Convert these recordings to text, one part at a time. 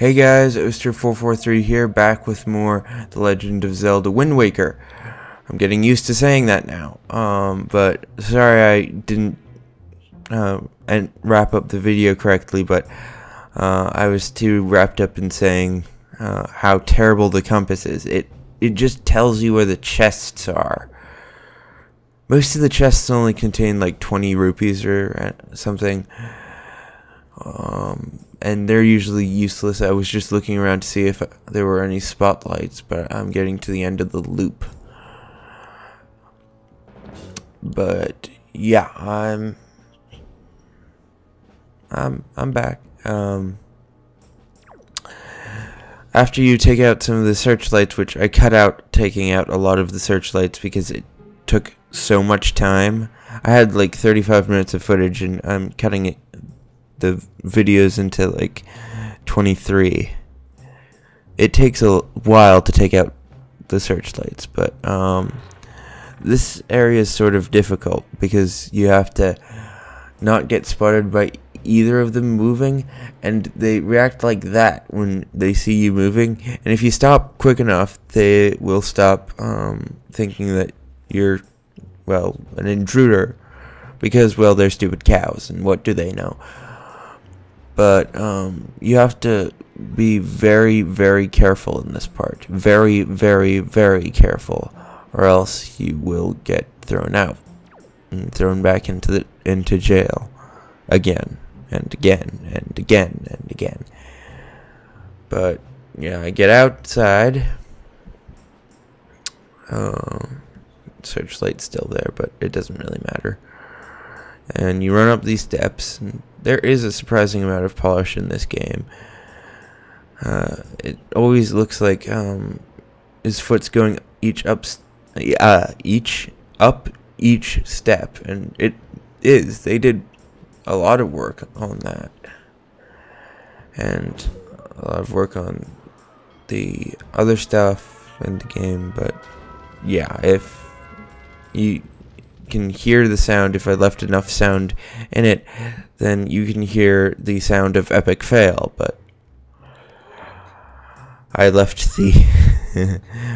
Hey guys, Oster443 here, back with more The Legend of Zelda Wind Waker. I'm getting used to saying that now, but sorry I didn't and wrap up the video correctly, but I was too wrapped up in saying how terrible the compass is. It just tells you where the chests are. Most of the chests only contain like 20 rupees or something. And they're usually useless. I was just looking around to see if there were any spotlights, but I'm getting to the end of the loop. But yeah, I'm back. After you take out some of the searchlights, which I cut out taking out a lot of the searchlights because it took so much time. I had like 35 minutes of footage, and I'm cutting the videos into like 23. It takes a while to take out the searchlights, but this area is sort of difficult because you have to not get spotted by either of them moving, and they react like that when they see you moving, and if you stop quick enough they will stop thinking that you're, well, an intruder, because, well, they're stupid cows, and what do they know? But you have to be very, very careful in this part. Very, very, very careful, or else you will get thrown out and thrown back into jail again and again and again and again. But yeah, I get outside. Searchlight's still there, but it doesn't really matter. And you run up these steps, and there is a surprising amount of polish in this game. It always looks like his foot's going each step, and it is. They did a lot of work on that, and a lot of work on the other stuff in the game. But yeah, if you can hear the sound, if I left enough sound in it, then you can hear the sound of epic fail, but I left the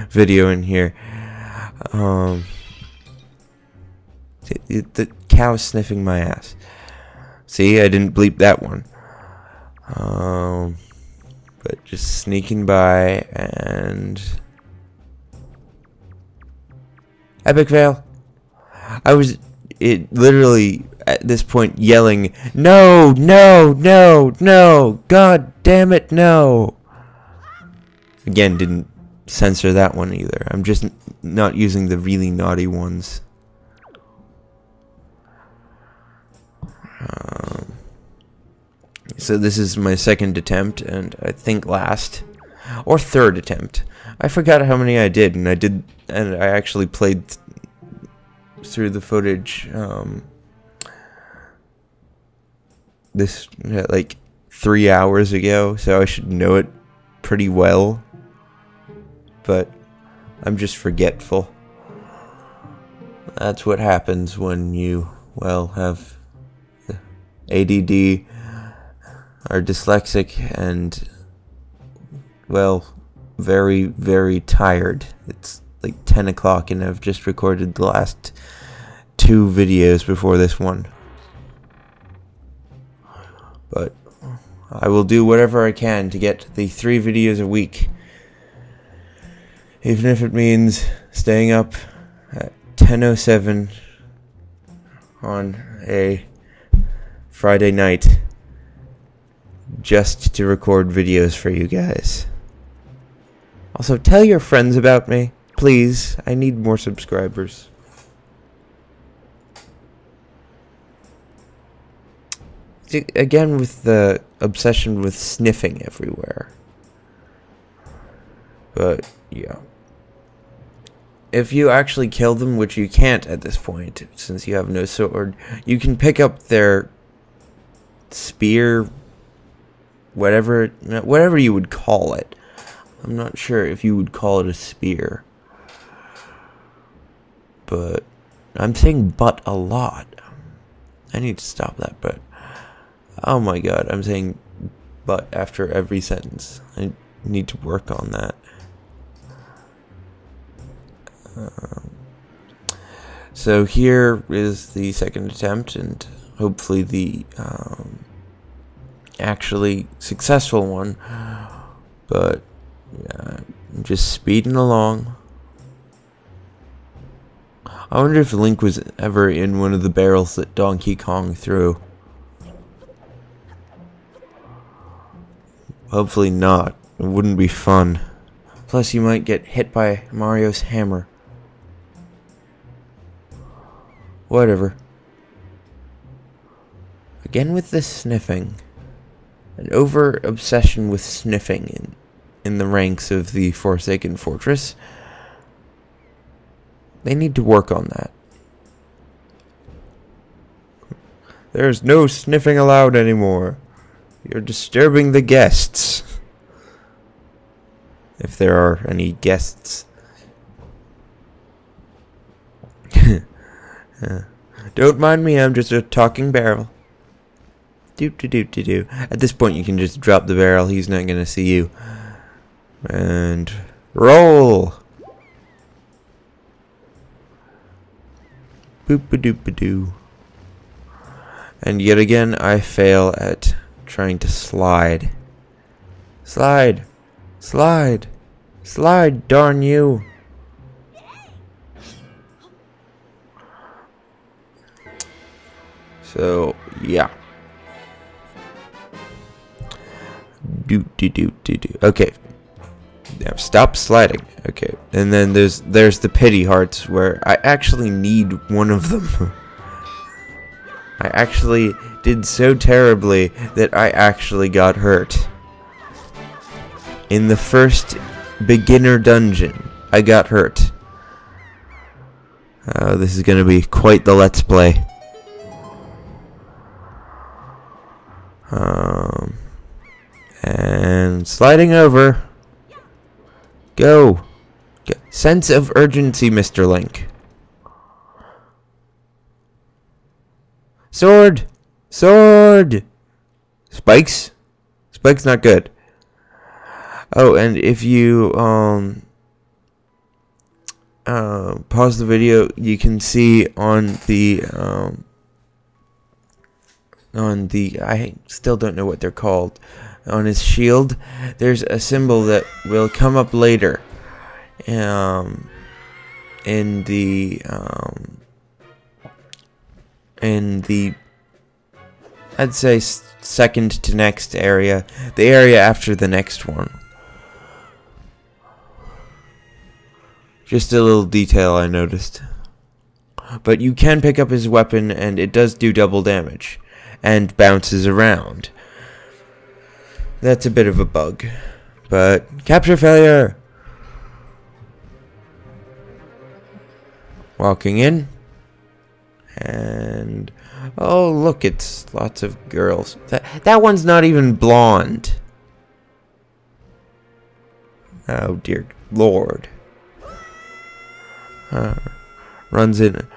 video in here. The cow sniffing my ass. See, I didn't bleep that one. But just sneaking by, and epic fail. I was literally at this point yelling, "No, no, no, no, God damn it, no." Again, didn't censor that one either. I'm just not using the really naughty ones. So this is my second attempt, and I think last or third attempt. I forgot how many I did, and I actually played through the footage this like 3 hours ago, so I should know it pretty well, but I'm just forgetful. That's what happens when you, well, have ADD, are dyslexic, and, well, very, very tired. It's like 10 o'clock, and I've just recorded the last 2 videos before this one. But I will do whatever I can to get the 3 videos a week, even if it means staying up at 10:07 on a Friday night just to record videos for you guys. Also, tell your friends about me, please. I need more subscribers. Again, with the obsession with sniffing everywhere. But yeah, if you actually kill them, which you can't at this point since you have no sword, you can pick up their spear, whatever you would call it. I'm not sure if you would call it a spear, but I'm saying "but" a lot. I need to stop that, but oh my god, I'm saying but after every sentence. I need to work on that. So here is the second attempt, and hopefully the actually successful one. But yeah, I'm just speeding along. I wonder if Link was ever in one of the barrels that Donkey Kong threw. Hopefully not. It wouldn't be fun. Plus you might get hit by Mario's hammer. Whatever. Again with the sniffing. An over-obsession with sniffing in the ranks of the Forsaken Fortress. They need to work on that. There's no sniffing allowed anymore. You're disturbing the guests. If there are any guests. Don't mind me, I'm just a talking barrel. Do. At this point you can just drop the barrel, he's not gonna see you. And roll! Boop-a-doop-a-doo. And yet again I fail at trying to slide. Slide! Slide! Slide, darn you! So, yeah. Do. Okay. Now stop sliding. Okay. And then there's the pity hearts where I actually need one of them. I actually did so terribly that I actually got hurt. In the first beginner dungeon, I got hurt. This is going to be quite the let's play. And sliding over. Go. Sense of urgency, Mr. Link. Sword! Sword! Spikes? Spikes not good. Oh, and if you pause the video, you can see on the I still don't know what they're called. On his shield, there's a symbol that will come up later. In the I'd say second to next area, the area after the next one. Just a little detail I noticed. But you can pick up his weapon, and it does do double damage, and bounces around. That's a bit of a bug. But capture failure! Walking in. And oh look, it's lots of girls. That one's not even blonde. Oh dear Lord. Runs in,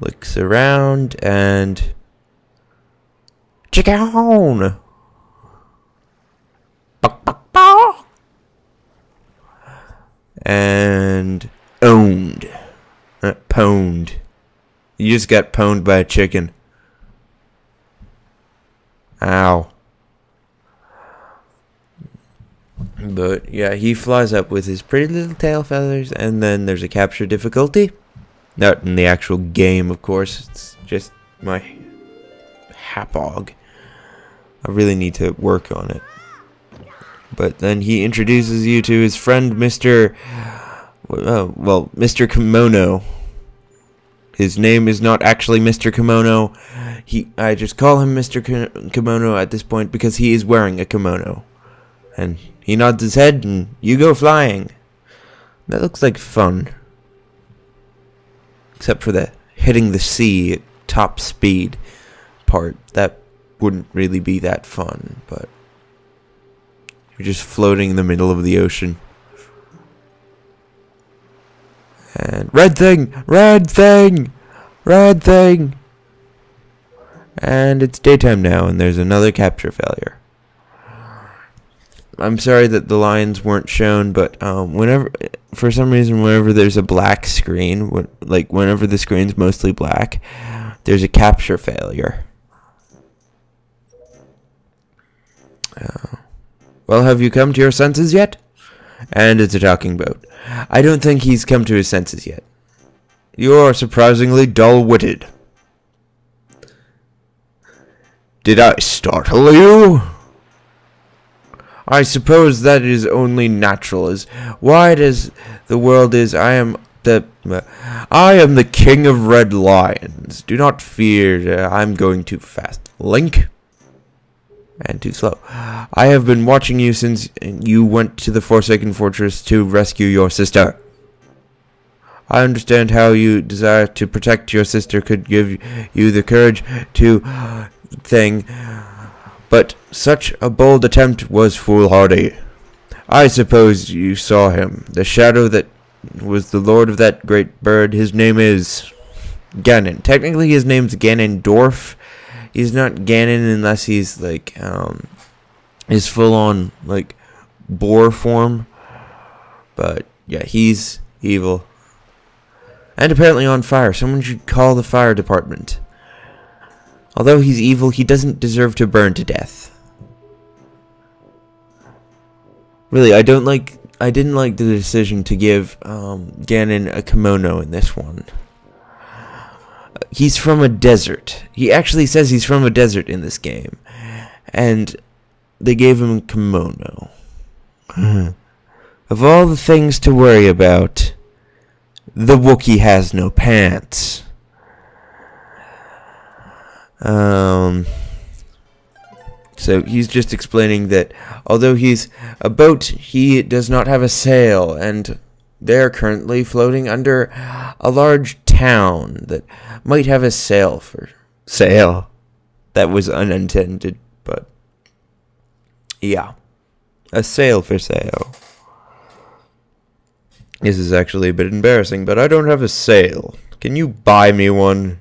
looks around, and chicken. And owned. Pwned. You just got pwned by a chicken. Ow. But yeah, he flies up with his pretty little tail feathers, and then there's a capture difficulty. Not in the actual game, of course. It's just my hapog. I really need to work on it. But then he introduces you to his friend, Mr. Mr. Kimono. His name is not actually Mr. Kimono. I just call him Mr. Kimono at this point because he is wearing a kimono. And he nods his head and you go flying. That looks like fun. Except for the hitting the sea at top speed part. That wouldn't really be that fun, but you're just floating in the middle of the ocean. And red thing! Red thing! Red thing! And it's daytime now, and there's another capture failure. I'm sorry that the lines weren't shown, but for some reason, whenever there's a black screen, whenever the screen's mostly black, there's a capture failure. Well, have you come to your senses yet? And it's a talking boat. I don't think he's come to his senses yet. You're surprisingly dull-witted. Did I startle you? I suppose that is only natural, as wide as the world is. I am the king of red lions. Do not fear, I'm going too fast. Link? And too slow. I have been watching you since you went to the Forsaken Fortress to rescue your sister. I understand how you desire to protect your sister could give you the courage to but such a bold attempt was foolhardy. I suppose you saw him, the shadow that was the lord of that great bird. His name is Ganon. Technically his name's Ganondorf. He's not Ganon unless he's his full-on boar form. But yeah, he's evil. And apparently on fire. Someone should call the fire department. Although he's evil, he doesn't deserve to burn to death. Really, I didn't like the decision to give Ganon a kimono in this one. He's from a desert. He actually says he's from a desert in this game. And they gave him a kimono. Of all the things to worry about, the Wookiee has no pants. So he's just explaining that although he's a boat, he does not have a sail, and they're currently floating under a large town that might have a sail for sale. That was unintended, but yeah, a sail for sale. This is actually a bit embarrassing, but I don't have a sail. Can you buy me one?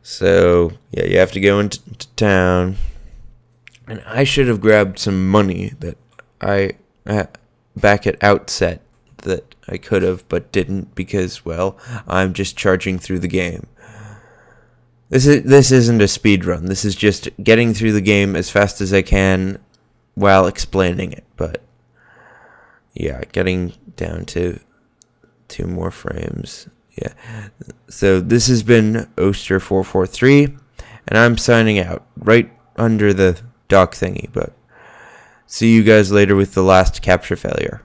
So, yeah, you have to go into town. And I should have grabbed some money that back at outset that I could have, but didn't because, well, I'm just charging through the game. This isn't a speed run. This is just getting through the game as fast as I can while explaining it. But, yeah, getting down to 2 more frames. Yeah. So this has been Oster443, and I'm signing out right under the dock thingy, but see you guys later with the last capture failure.